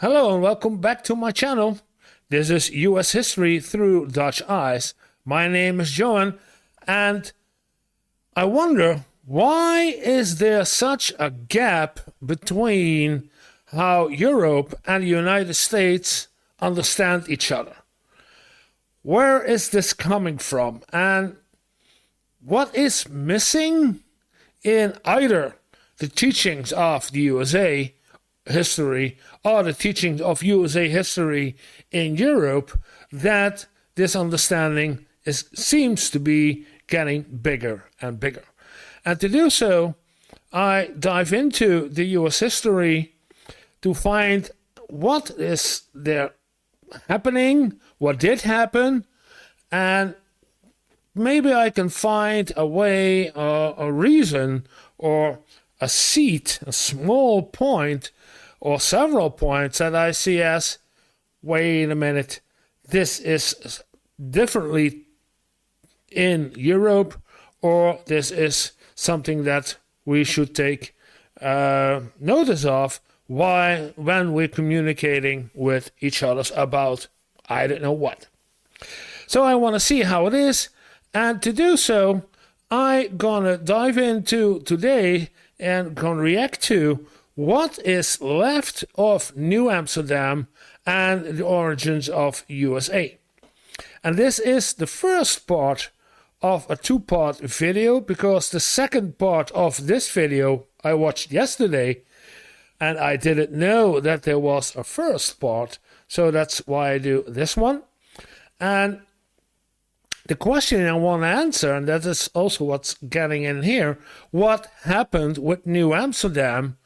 Hello and welcome back to my channel. This is US History Through Dutch Eyes. My name is Johan and I wonder, why is there such a gap between how Europe and the United States understand each other? Where is this coming from and what is missing in either the teachings of the USA history or the teachings of USA history in Europe, that this understanding seems to be getting bigger and bigger? And to do so, I dive into the US history to find what is there happening, what did happen, and maybe I can find a way or a reason or a seat, a small point or several points that I see as, wait a minute, this is differently in Europe, or this is something that we should take notice of when we're communicating with each other about I don't know what. So I want to see how it is, and to do so, I'm gonna dive into today and gonna react to what is left of New Amsterdam and the origins of USA. And this is the first part of a two-part video, because the second part of this video I watched yesterday and I didn't know that there was a first part, so that's why I do this one. And the question I want to answer, and that is also what's getting in here, what happened with New Amsterdam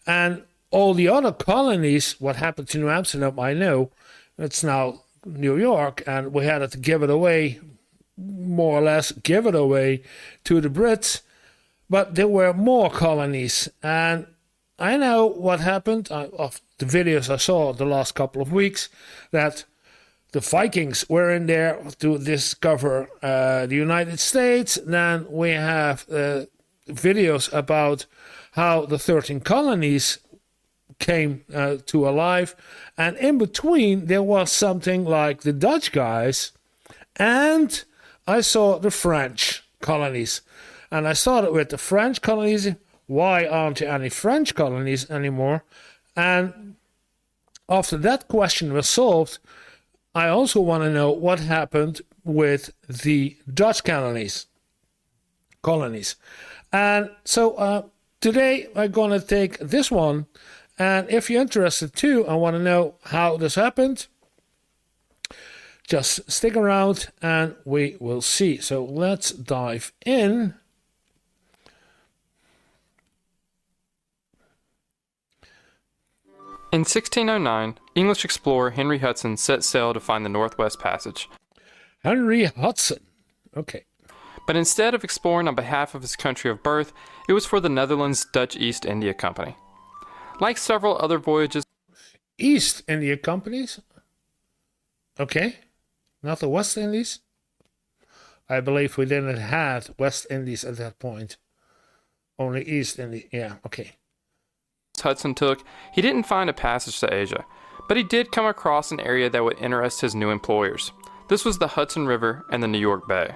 and all the other colonies? What happened to New Amsterdam, I know. It's now New York, and we had to give it away, more or less give it away to the Brits. But there were more colonies, and I know what happened of the videos I saw the last couple of weeks, that the Vikings were in there to discover the United States. Then we have videos about how the 13 colonies came to alive. And in between, there was something like the Dutch guys. And I saw the French colonies. And I started with the French colonies. Why aren't there any French colonies anymore? And after that question was solved, I also want to know what happened with the Dutch colonies. And so today I'm going to take this one. And if you're interested too, I want to know how this happened, just stick around and we will see. So let's dive in. In 1609, English explorer Henry Hudson set sail to find the Northwest Passage. Henry Hudson. Okay. But instead of exploring on behalf of his country of birth, it was for the Netherlands Dutch East India Company. Like several other voyages... East India Companies? Okay. Not the West Indies? I believe we didn't have West Indies at that point. Only East India. Yeah, okay. Hudson took, he didn't find a passage to Asia, but he did come across an area that would interest his new employers. This was the Hudson River and the New York Bay.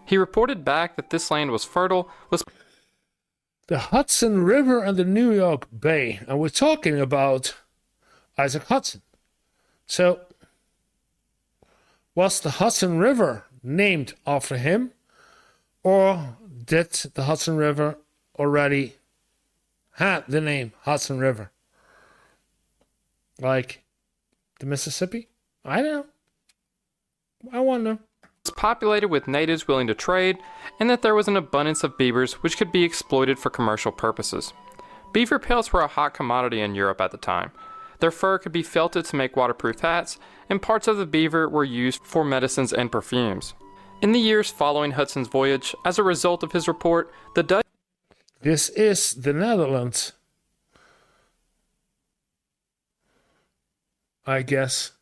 He reported back that this land was fertile, the Hudson River and the New York Bay, and we're talking about Isaac Hudson. So, was the Hudson River named after him, or did the Hudson River already had the name Hudson River? Like the Mississippi? I don't know. I wonder. Was populated with natives willing to trade, and that there was an abundance of beavers which could be exploited for commercial purposes. Beaver pelts were a hot commodity in Europe at the time. Their fur could be felted to make waterproof hats, and parts of the beaver were used for medicines and perfumes. In the years following Hudson's voyage, as a result of his report, the Dutch... This is the Netherlands, I guess.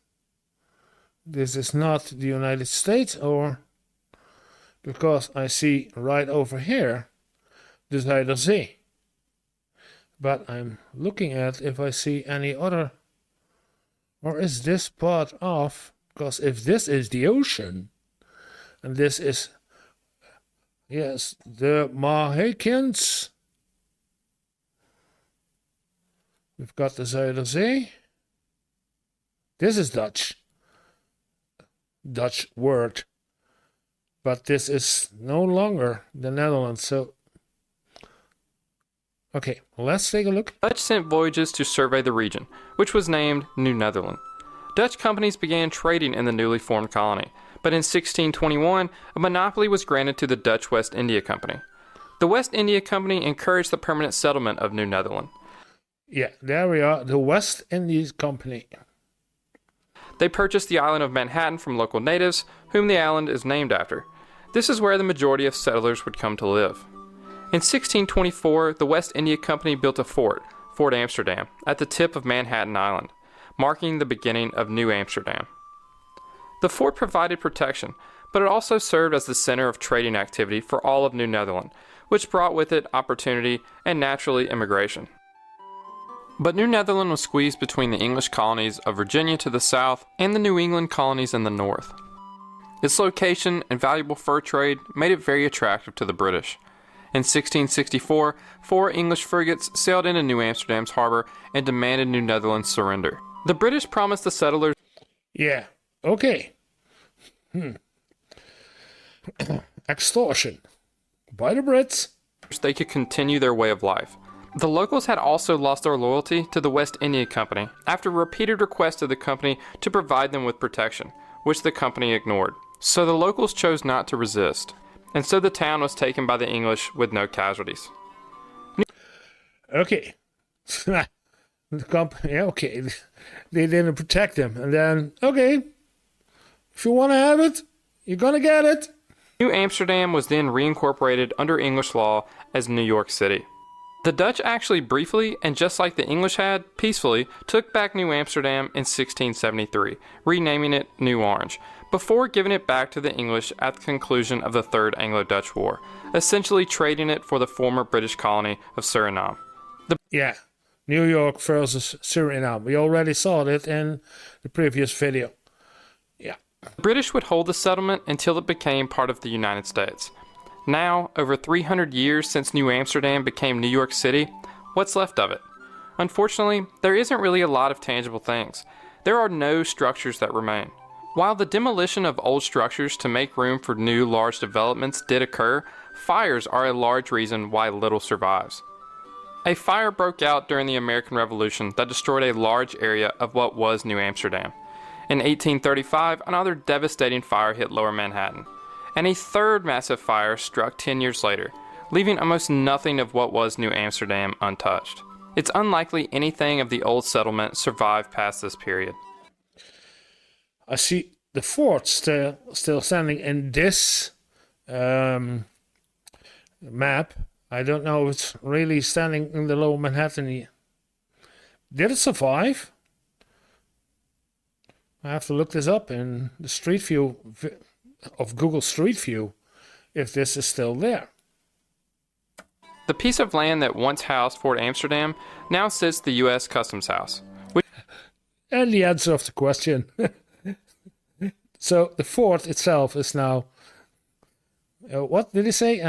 This is not the United States, or because I see right over here the Zuiderzee. But I'm looking at if I see any other Or is this part of? Because if this is the ocean, and this is, yes, the Mohicans. We've got the Zuiderzee. This is Dutch word. But this is no longer the Netherlands. So, okay, let's take a look. Dutch sent voyages to survey the region, which was named New Netherland. Dutch companies began trading in the newly formed colony, but in 1621, a monopoly was granted to the Dutch West India Company. The West India Company encouraged the permanent settlement of New Netherland. Yeah, there we are, the West Indies Company. They purchased the island of Manhattan from local natives, whom the island is named after. This is where the majority of settlers would come to live. In 1624, the West India Company built a fort, Fort Amsterdam, at the tip of Manhattan Island, marking the beginning of New Amsterdam. The fort provided protection, but it also served as the center of trading activity for all of New Netherland, which brought with it opportunity and naturally immigration. But New Netherland was squeezed between the English colonies of Virginia to the south and the New England colonies in the north. Its location and valuable fur trade made it very attractive to the British. In 1664, 4 English frigates sailed into New Amsterdam's harbor and demanded New Netherland's surrender. The British promised the settlers, yeah, okay. Extortion by the Brits. they could continue their way of life. The locals had also lost their loyalty to the West India Company after repeated requests of the company to provide them with protection, which the company ignored. So the locals chose not to resist, and so the town was taken by the English with no casualties. Okay. The company, okay. They didn't protect them. And then, okay, if you want to have it, you're going to get it. New Amsterdam was then reincorporated under English law as New York City. The Dutch actually briefly, and just like the English had, peacefully, took back New Amsterdam in 1673, renaming it New Orange, before giving it back to the English at the conclusion of the Third Anglo-Dutch War, essentially trading it for the former British colony of Suriname. Yeah, New York versus Suriname. We already saw that in the previous video. Yeah. The British would hold the settlement until it became part of the United States. Now, over 300 years since New Amsterdam became New York City, what's left of it? Unfortunately, there isn't really a lot of tangible things. There are no structures that remain. While the demolition of old structures to make room for new large developments did occur, fires are a large reason why little survives. A fire broke out during the American Revolution that destroyed a large area of what was New Amsterdam. In 1835, another devastating fire hit Lower Manhattan, and a third massive fire struck 10 years later, leaving almost nothing of what was New Amsterdam untouched. It's unlikely anything of the old settlement survived past this period. I see the fort still standing in this map. I don't know if it's really standing in the Lower Manhattan. Did it survive? I have to look this up in the Street View of Google Street View if this is still there. The piece of land that once housed Fort Amsterdam now sits the U.S. Customs House. And the answer of the question. So the fort itself is now... what did he say?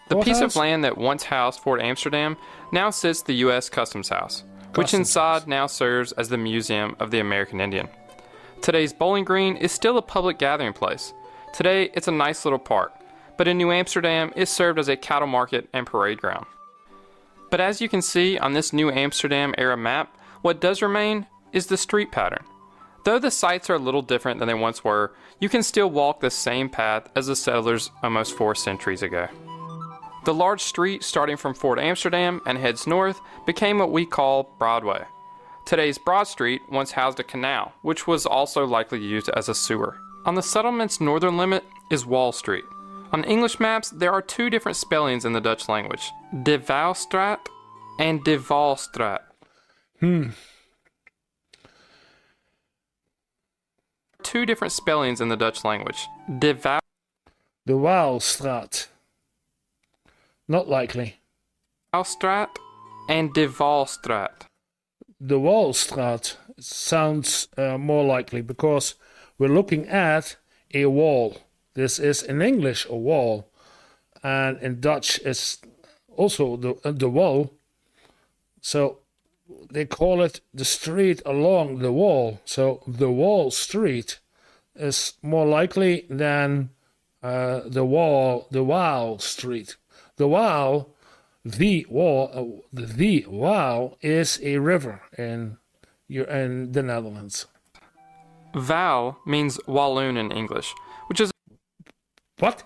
The piece of land that once housed Fort Amsterdam now sits the U.S. Customs House, which inside now serves as the Museum of the American Indian. Today's Bowling Green is still a public gathering place. Today, it's a nice little park, but in New Amsterdam, it served as a cattle market and parade ground. But as you can see on this New Amsterdam era map, what does remain is the street pattern. Though the sites are a little different than they once were, you can still walk the same path as the settlers almost 4 centuries ago. The large street starting from Fort Amsterdam and heads north became what we call Broadway. Today's Broad Street once housed a canal, which was also likely used as a sewer. On the settlement's northern limit is Wall Street. On English maps, there are 2 different spellings in the Dutch language, De Waalstraat and De Waalstraat. 2 different spellings in the Dutch language, De Waalstraat. Not likely. Waalstraat and De Waalstraat. The Waalstraat. sounds more likely because we're looking at a wall. This is in English a wall, and in Dutch it's also the wall. So they call it the street along the wall. So the wall street is more likely than the wall street. The wall is a river in the Netherlands. Waal means Walloon in English, which is What?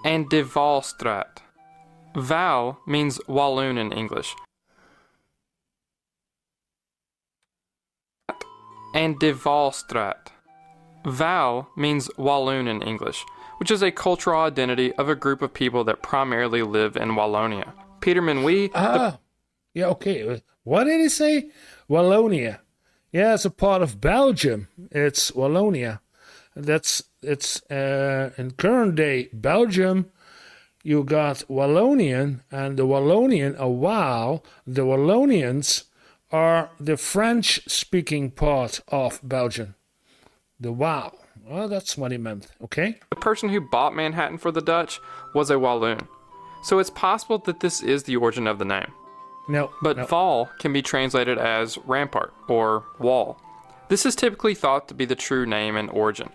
and de Waalstraat. Waal means Walloon in English. And de Waalstraat. Waal means Walloon in English, which is a cultural identity of a group of people that primarily live in Wallonia. Peter Minuit. Yeah, okay. What did he say? Wallonia. Yeah, it's a part of Belgium. It's Wallonia. It's in current day Belgium. You got Wallonian, and the Wallonian, a Waal. The Wallonians are the French-speaking part of Belgium. The Waal. Well, that's what he meant, okay? The person who bought Manhattan for the Dutch was a Walloon. So it's possible that this is the origin of the name. No. Waal can be translated as rampart or wall. This is typically thought to be the true name and origin.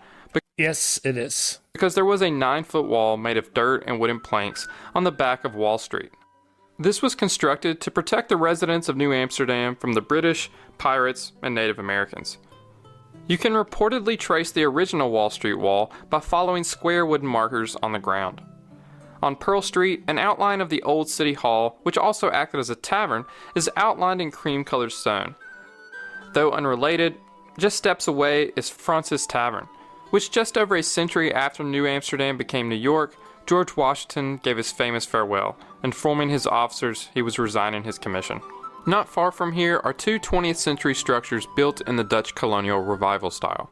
Yes, it is. Because there was a 9-foot wall made of dirt and wooden planks on the back of Wall Street. This was constructed to protect the residents of New Amsterdam from the British, pirates, and Native Americans. You can reportedly trace the original Wall Street wall by following square wooden markers on the ground. On Pearl Street, an outline of the old City Hall, which also acted as a tavern, is outlined in cream-colored stone. Though unrelated, just steps away is Francis Tavern, which just over a century after New Amsterdam became New York, George Washington gave his famous farewell, informing his officers he was resigning his commission. Not far from here are two 20th century structures built in the Dutch colonial revival style.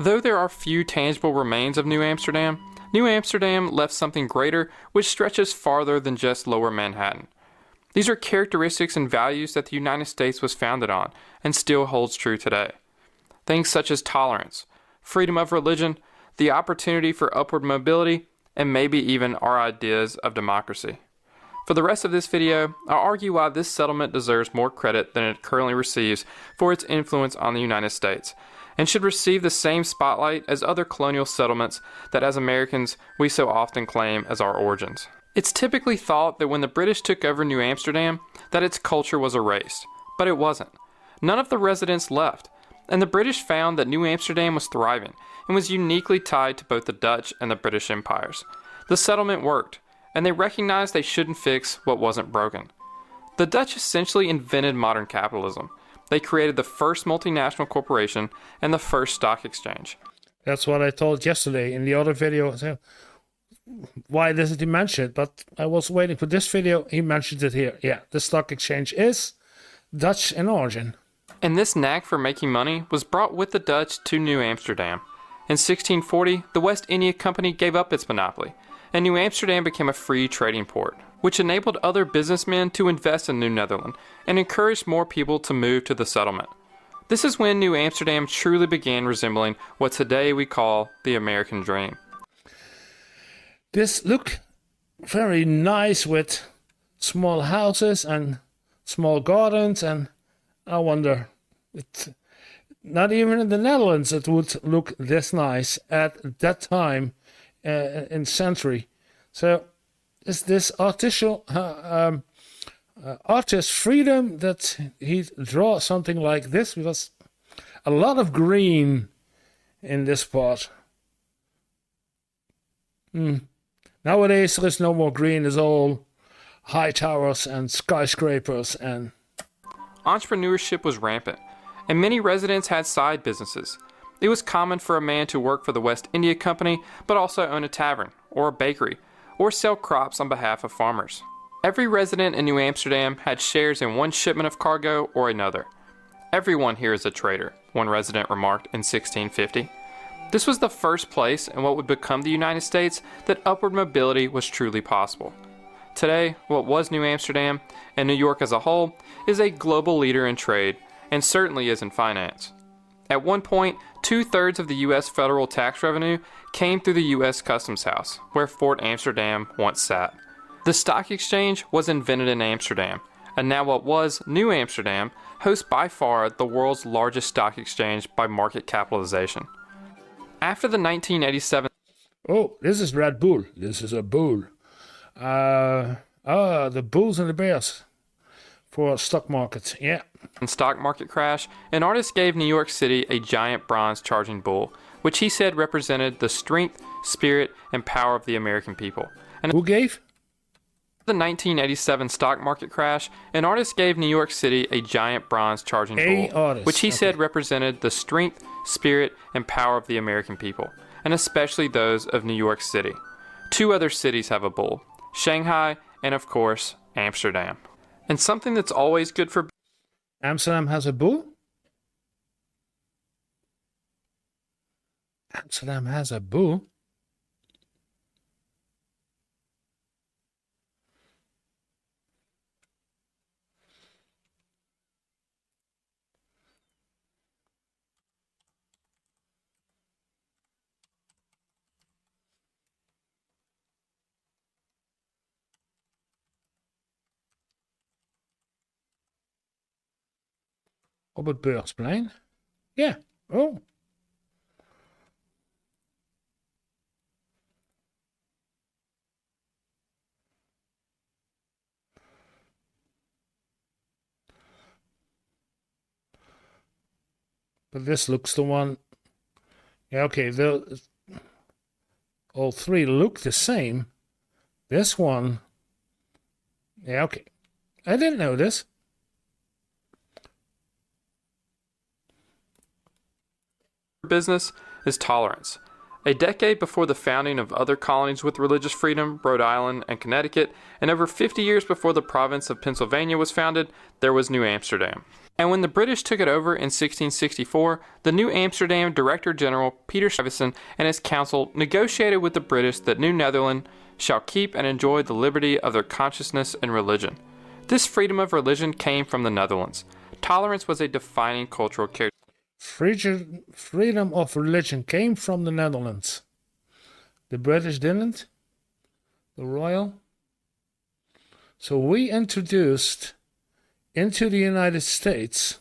Though there are few tangible remains of New Amsterdam left something greater which stretches farther than just lower Manhattan. These are characteristics and values that the United States was founded on and still holds true today. Things such as tolerance, freedom of religion, the opportunity for upward mobility, and maybe even our ideas of democracy. For the rest of this video, I'll argue why this settlement deserves more credit than it currently receives for its influence on the United States, and should receive the same spotlight as other colonial settlements that as Americans we so often claim as our origins. It's typically thought that when the British took over New Amsterdam, that its culture was erased, but it wasn't. None of the residents left, and the British found that New Amsterdam was thriving and was uniquely tied to both the Dutch and the British empires. The settlement worked, and they recognized they shouldn't fix what wasn't broken. The Dutch essentially invented modern capitalism. They created the first multinational corporation and the first stock exchange. That's what I told yesterday in the other video. So why doesn't he mention it? But I was waiting for this video. He mentioned it here. Yeah, the stock exchange is Dutch in origin. And this knack for making money was brought with the Dutch to New Amsterdam. In 1640, the West India Company gave up its monopoly, and New Amsterdam became a free trading port, which enabled other businessmen to invest in New Netherland and encouraged more people to move to the settlement. This is when New Amsterdam truly began resembling what today we call the American dream. This look very nice with small houses and small gardens, and I wonder, not even in the Netherlands it would look this nice at that time in century. So is this artist freedom that he draw something like this? Because a lot of green in this part. Nowadays there is no more green. It's all high towers and skyscrapers and... Entrepreneurship was rampant, and many residents had side businesses. It was common for a man to work for the West India Company, but also own a tavern, or a bakery, or sell crops on behalf of farmers. Every resident in New Amsterdam had shares in one shipment of cargo or another. Everyone here is a trader, one resident remarked in 1650. This was the first place in what would become the United States that upward mobility was truly possible. Today, what was New Amsterdam, and New York as a whole, is a global leader in trade, and certainly is in finance. At one point, 2/3 of the U.S. federal tax revenue came through the U.S. Customs House, where Fort Amsterdam once sat. The stock exchange was invented in Amsterdam, and now what was New Amsterdam hosts by far the world's largest stock exchange by market capitalization. After the 1987... Oh, this is Red Bull. This is a bull. The bulls and the bears for stock markets. Yeah. stock market crash, an artist gave New York City a giant bronze charging bull, which he said represented the strength, spirit, and power of the American people. And who gave? The 1987 stock market crash, an artist gave New York City a giant bronze charging bull, which he said represented the strength, spirit, and power of the American people, and especially those of New York City. 2 other cities have a bull, Shanghai and, of course, Amsterdam. And something that's always good for... Amsterdam has a bull? Amsterdam has a bull? Op het Beursplein? Ja. Oh. But this looks the one... Yeah, okay. All 3 look the same. This one... Yeah, okay. I didn't know this. Business is tolerance. A decade before the founding of other colonies with religious freedom, Rhode Island and Connecticut, and over 50 years before the province of Pennsylvania was founded, there was New Amsterdam. And when the British took it over in 1664, the New Amsterdam Director General, Peter Stuyvesant, and his council negotiated with the British that New Netherland shall keep and enjoy the liberty of their consciousness and religion. This freedom of religion came from the Netherlands. Tolerance was a defining cultural character. Freedom of religion came from the Netherlands. The British didn't. The Royal. So we introduced into the United States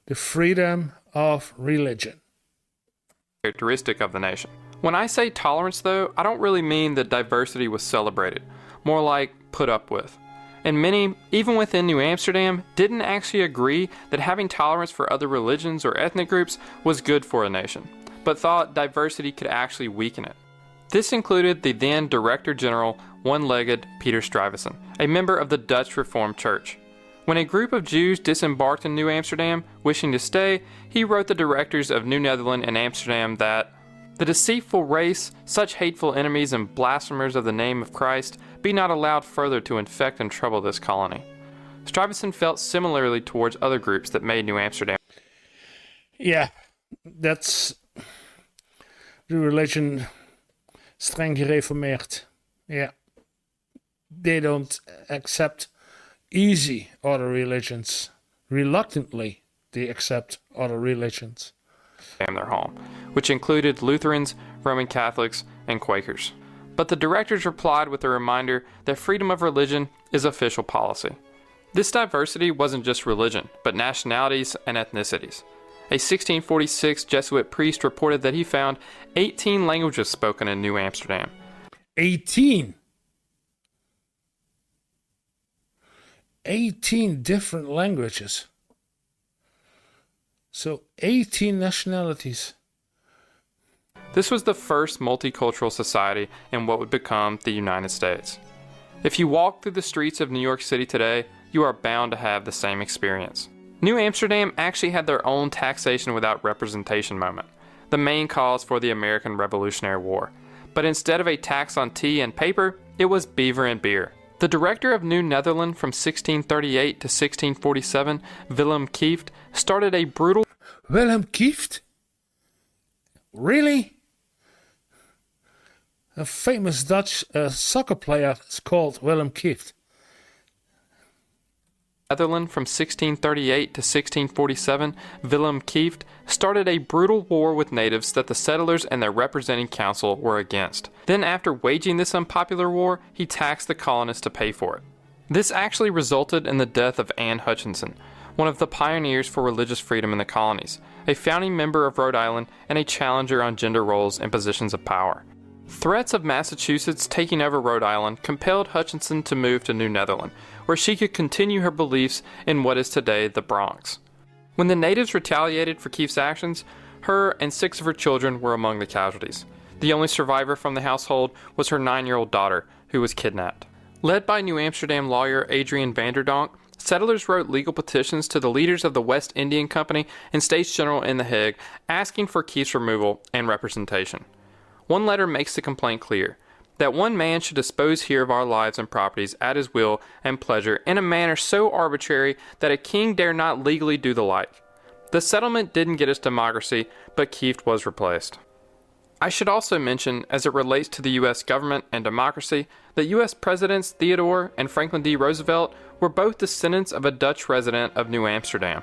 the freedom of religion. Characteristic of the nation. When I say tolerance, though, I don't really mean that diversity was celebrated, more like put up with. And many, even within New Amsterdam, didn't actually agree that having tolerance for other religions or ethnic groups was good for a nation, but thought diversity could actually weaken it. This included the then Director General, one-legged Peter Stuyvesant, a member of the Dutch Reformed Church. When a group of Jews disembarked in New Amsterdam, wishing to stay, he wrote the directors of New Netherland and Amsterdam that the deceitful race, such hateful enemies and blasphemers of the name of Christ, be not allowed further to infect and trouble this colony. Stuyvesant felt similarly towards other groups that made New Amsterdam. Yeah, that's the religion streng gereformeerd. Yeah, they don't accept easy other religions. Reluctantly, they accept other religions. Their home, which included Lutherans, Roman Catholics, and Quakers. But the directors replied with a reminder that freedom of religion is official policy. This diversity wasn't just religion, but nationalities and ethnicities. A 1646 Jesuit priest reported that he found 18 languages spoken in New Amsterdam. 18? 18 different languages. So 18 nationalities. This was the first multicultural society in what would become the United States. If you walk through the streets of New York City today, you are bound to have the same experience. New Amsterdam actually had their own taxation without representation moment, the main cause for the American Revolutionary War. But instead of a tax on tea and paper, it was beaver and beer. The director of New Netherland from 1638 to 1647, Willem Kieft, started a brutal... Willem Kieft? Really? A famous Dutch soccer player is called Willem Kieft. Netherlands from 1638 to 1647, Willem Kieft started a brutal war with natives that the settlers and their representing council were against. Then after waging this unpopular war, he taxed the colonists to pay for it. This actually resulted in the death of Anne Hutchinson, one of the pioneers for religious freedom in the colonies, a founding member of Rhode Island and a challenger on gender roles and positions of power. Threats of Massachusetts taking over Rhode Island compelled Hutchinson to move to New Netherland, where she could continue her beliefs in what is today the Bronx. When the natives retaliated for Kieft's actions, her and 6 of her children were among the casualties. The only survivor from the household was her 9-year-old daughter, who was kidnapped. Led by New Amsterdam lawyer Adrian Vanderdonk, settlers wrote legal petitions to the leaders of the West Indian Company and States General in The Hague, asking for Kieft's removal and representation. One letter makes the complaint clear, that one man should dispose here of our lives and properties at his will and pleasure in a manner so arbitrary that a king dare not legally do the like. The settlement didn't get its democracy, but Kieft was replaced. I should also mention, as it relates to the U.S. government and democracy, that U.S. Presidents Theodore and Franklin D. Roosevelt were both descendants of a Dutch resident of New Amsterdam.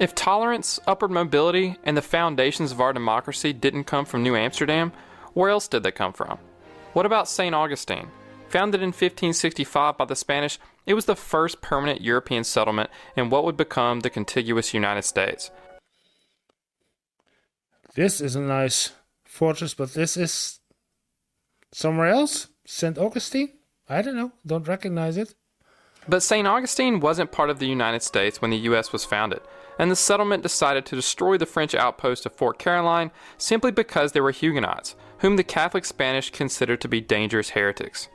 If tolerance, upward mobility, and the foundations of our democracy didn't come from New Amsterdam, where else did they come from? What about St. Augustine? Founded in 1565 by the Spanish, it was the first permanent European settlement in what would become the contiguous United States. This is a nice fortress, but this is somewhere else? St. Augustine? I don't know. Don't recognize it. But St. Augustine wasn't part of the United States when the U.S. was founded, and the settlement decided to destroy the French outpost of Fort Caroline simply because they were Huguenots, whom the Catholic Spanish considered to be dangerous heretics.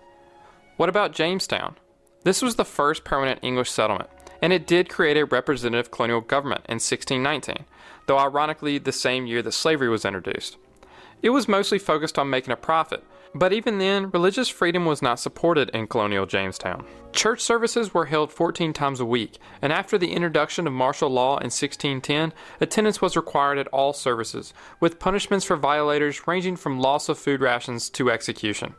What about Jamestown? This was the first permanent English settlement, and it did create a representative colonial government in 1619, though ironically the same year that slavery was introduced. It was mostly focused on making a profit, but even then, religious freedom was not supported in colonial Jamestown. Church services were held 14 times a week, and after the introduction of martial law in 1610, attendance was required at all services, with punishments for violators ranging from loss of food rations to execution.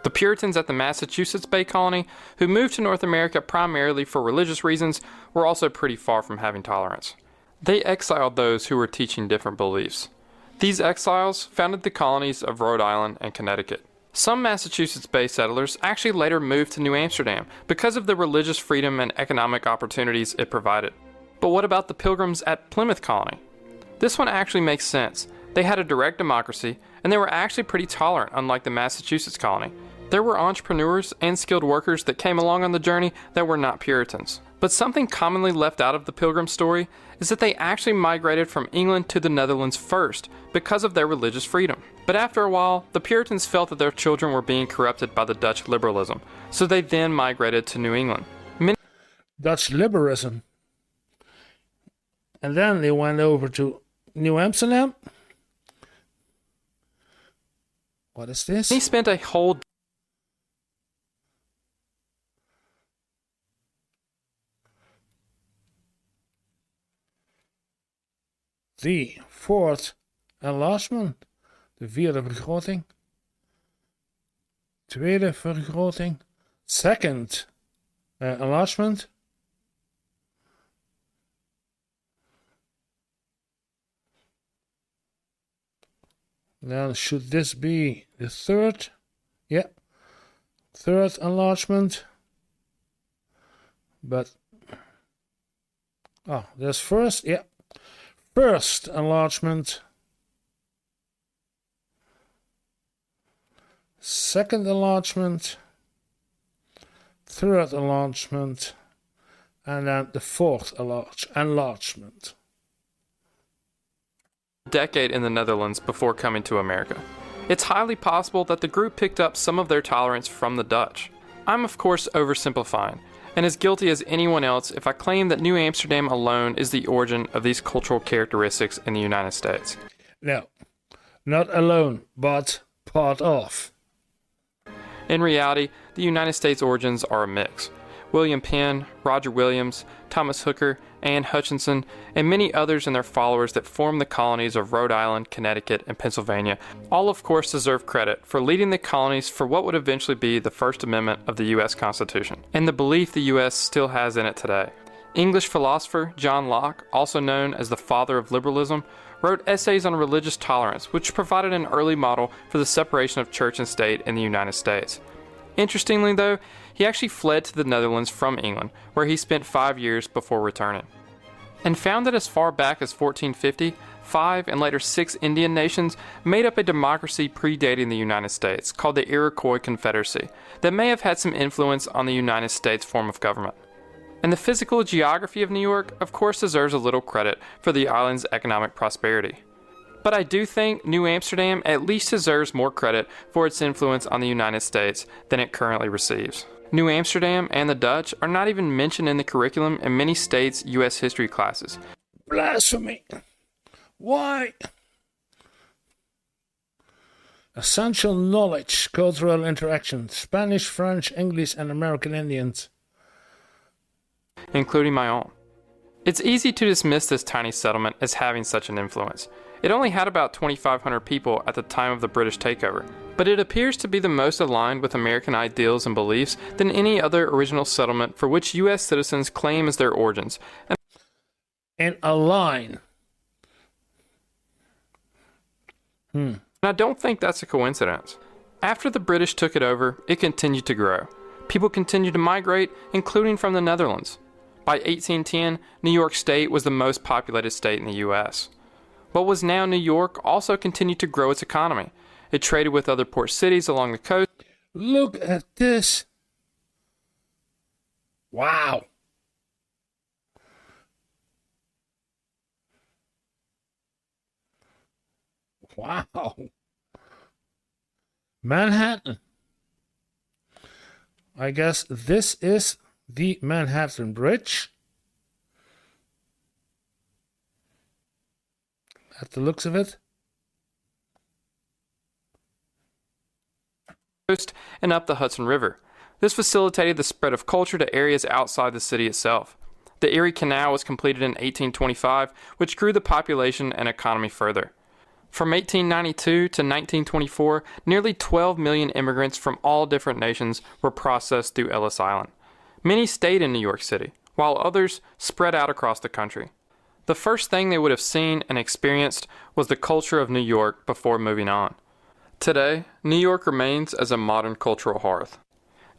The Puritans at the Massachusetts Bay Colony, who moved to North America primarily for religious reasons, were also pretty far from having tolerance. They exiled those who were teaching different beliefs. These exiles founded the colonies of Rhode Island and Connecticut. Some Massachusetts Bay settlers actually later moved to New Amsterdam because of the religious freedom and economic opportunities it provided. But what about the Pilgrims at Plymouth Colony? This one actually makes sense. They had a direct democracy, and they were actually pretty tolerant, unlike the Massachusetts colony. There were entrepreneurs and skilled workers that came along on the journey that were not Puritans. But something commonly left out of the Pilgrim story is that they actually migrated from England to the Netherlands first because of their religious freedom. But after a while, the Puritans felt that their children were being corrupted by the Dutch liberalism, so they then migrated to New England. Dutch liberalism. And then they went over to New Amsterdam. What is this? He spent a whole The fourth enlargement, de vierde vergroting, tweede vergroting, second enlargement, then should this be the third? Yeah, third enlargement, but there's first, yeah. First enlargement, second enlargement, third enlargement, and then the fourth enlargement. Decade in the Netherlands before coming to America. It's highly possible that the group picked up some of their tolerance from the Dutch. I'm of course oversimplifying, and as guilty as anyone else if I claim that New Amsterdam alone is the origin of these cultural characteristics in the United States. No, not alone, but part of. In reality, the United States origins are a mix. William Penn, Roger Williams, Thomas Hooker, Anne Hutchinson, and many others and their followers that formed the colonies of Rhode Island, Connecticut, and Pennsylvania, all of course deserve credit for leading the colonies for what would eventually be the First Amendment of the U.S. Constitution, and the belief the U.S. still has in it today. English philosopher John Locke, also known as the father of liberalism, wrote essays on religious tolerance, which provided an early model for the separation of church and state in the United States. Interestingly, though, he actually fled to the Netherlands from England, where he spent 5 years before returning. And found that as far back as 1450, 5 and later 6 Indian nations made up a democracy predating the United States, called the Iroquois Confederacy, that may have had some influence on the United States form of government. And the physical geography of New York, of course, deserves a little credit for the island's economic prosperity. But I do think New Amsterdam at least deserves more credit for its influence on the United States than it currently receives. New Amsterdam and the Dutch are not even mentioned in the curriculum in many states' U.S. history classes. Blasphemy! Why? Essential knowledge, cultural interaction, Spanish, French, English, and American Indians. Including my own. It's easy to dismiss this tiny settlement as having such an influence. It only had about 2,500 people at the time of the British takeover, but it appears to be the most aligned with American ideals and beliefs than any other original settlement for which U.S. citizens claim as their origins. And align. And I don't think that's a coincidence. After the British took it over, it continued to grow. People continued to migrate, including from the Netherlands. By 1810, New York State was the most populated state in the U.S. What was now New York also continued to grow its economy. It traded with other port cities along the coast. Look at this. Wow. Wow. Manhattan. I guess this is the Manhattan Bridge. At the looks of it. And up the Hudson River. This facilitated the spread of culture to areas outside the city itself. The Erie Canal was completed in 1825, which grew the population and economy further. From 1892 to 1924, nearly 12 million immigrants from all different nations were processed through Ellis Island. Many stayed in New York City, while others spread out across the country. The first thing they would have seen and experienced was the culture of New York before moving on. Today, New York remains as a modern cultural hearth.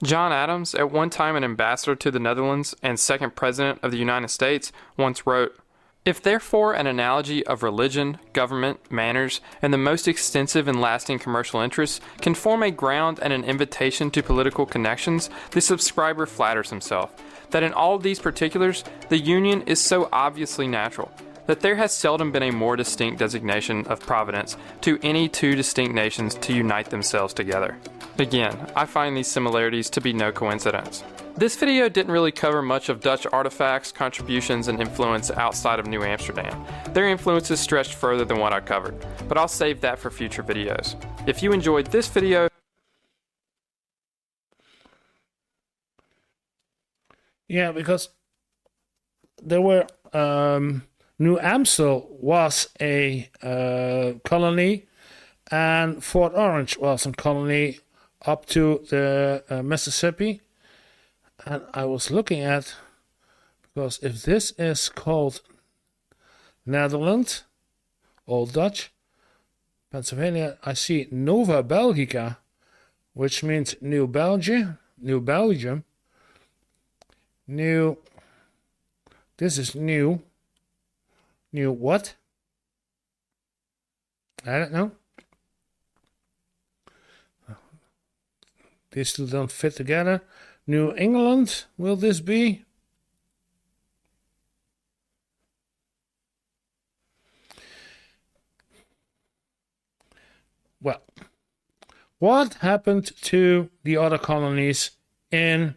John Adams, at one time an ambassador to the Netherlands and second president of the United States, once wrote, "If therefore an analogy of religion, government, manners, and the most extensive and lasting commercial interests can form a ground and an invitation to political connections, the subscriber flatters himself that in all these particulars the union is so obviously natural, that there has seldom been a more distinct designation of providence to any two distinct nations to unite themselves together." Again, I find these similarities to be no coincidence. This video didn't really cover much of Dutch artifacts, contributions, and influence outside of New Amsterdam. Their influences stretched further than what I covered, but I'll save that for future videos. If you enjoyed this video, yeah, because there were New Amstel was a colony, and Fort Orange was a colony up to the Mississippi. And I was looking at, because if this is called Netherlands, Old Dutch, Pennsylvania, I see Nova Belgica, which means New Belgium, this is new what? I don't know. These two don't fit together. New England, will this be? Well, what happened to the other colonies in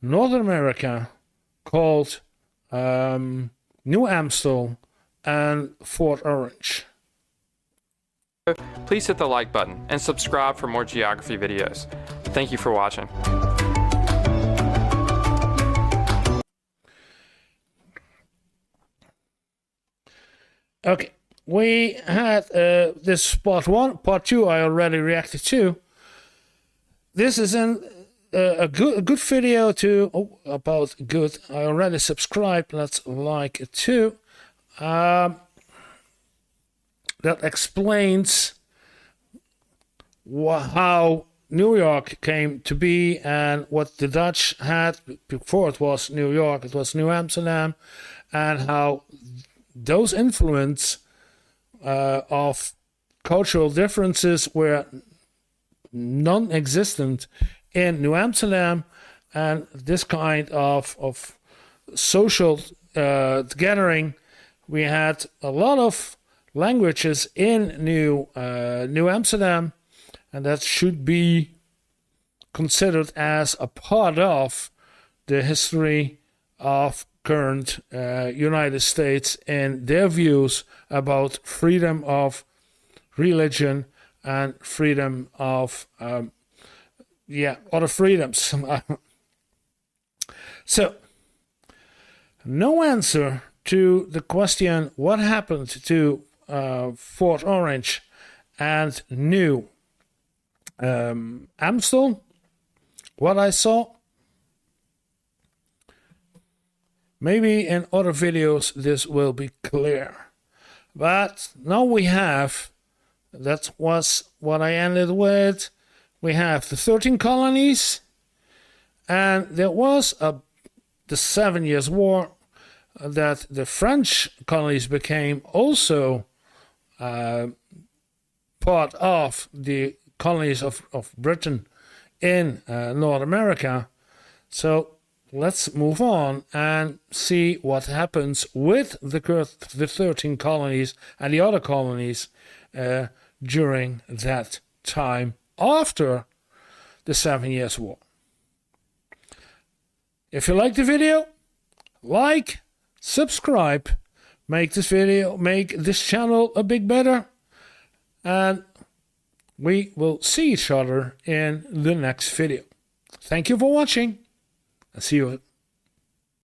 Northern America called New Amstel and Fort Orange? please hit the like button and subscribe for more geography videos. Thank you for watching. Okay, we had this part 1. Part 2 I already reacted to. This is a good video about good. I already subscribed. Let's like it too. That explains how New York came to be and what the Dutch had before it was New York. It was New Amsterdam, and how those influence of cultural differences were non-existent in New Amsterdam, and this kind of social gathering. We had a lot of languages in New Amsterdam, and that should be considered as a part of the history of current United States and their views about freedom of religion and freedom of other freedoms. So, no answer to the question what happened to Fort Orange and New Amstel. What I saw, maybe in other videos this will be clear, but now we have, that was what I ended with. We have the 13 colonies, and there was the 7 Years' War that the French colonies became also part of the colonies of Britain in North America. So let's move on and see what happens with the 13 colonies and the other colonies during that time after the 7 Years' War. If you like the video, like, subscribe, make this channel a bit better, and we will see each other in the next video. Thank you for watching. I'll see you